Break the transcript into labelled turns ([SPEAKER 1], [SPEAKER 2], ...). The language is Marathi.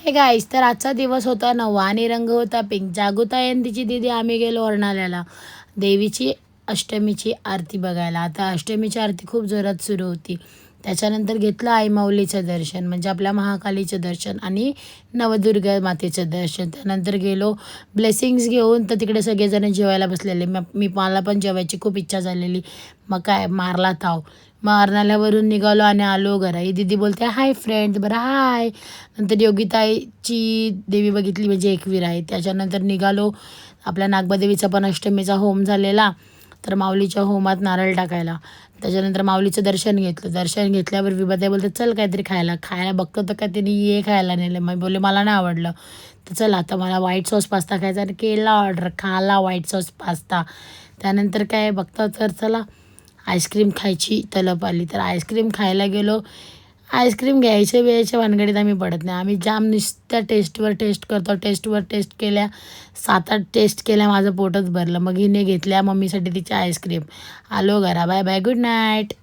[SPEAKER 1] हे गाईस, तर आजचा दिवस होता 9वा आणि रंग होता पिंक. जागृताई आणि तिची दीदी आम्ही गेलो अर्नाळ्याला देवीची अष्टमीची आरती बघायला. आता अष्टमीची आरती खूप जोरात सुरू होती. त्याच्यानंतर घेतलं आई माऊलीचं दर्शन, म्हणजे आपल्या महाकालीचं दर्शन आणि नवदुर्गा मातेचं दर्शन. त्यानंतर गेलो ब्लेसिंग्स घेऊन, तर तिकडे सगळेजण जेवायला बसलेले. मला पण जेवायची खूप इच्छा झालेली. मग काय मारला ताव. मग अर्नाळ्यावरून निघालो आणि आलो घरी. दीदी बोलते हाय फ्रेंड, बरं हाय. नंतर योगिताईची देवी बघितली, म्हणजे एकवीर आहे. त्याच्यानंतर निघालो. आपल्या नागबादेवीचा पण अष्टमीचा होम झालेला, तर माऊलीच्या होमात नारळ टाकायला. त्याच्यानंतर माऊलीचं दर्शन घेतलं. दर्शन घेतल्यावर विभाताई बोलते चल काहीतरी खायला. खायला बघतो तर काय तिने ये खायला नेलं. मग बोलले मला नाही आवडलं. तर चल आता मला व्हाईट सॉस पास्ता खायचा, आणि केला ऑर्डर, खाला व्हाईट सॉस पास्ता. त्यानंतर काय बघता तर चला आईस्क्रीम खायची तलप आली, तर आईस्क्रीम खायला गेलो. आईस्क्रीम घ्यायच्या वेळेच्या भानगडीत आम्ही पडत नाही. आम्ही जाम नुसत्या टेस्टवर टेस्ट करतो. टेस्टवर टेस्ट केल्या, 7-8 टेस्ट केल्या, माझं पोटच भरलं. मग हिने घेतल्या मम्मीसाठी तिच्या आईस्क्रीम. आलो घरा. Bye bye, good night.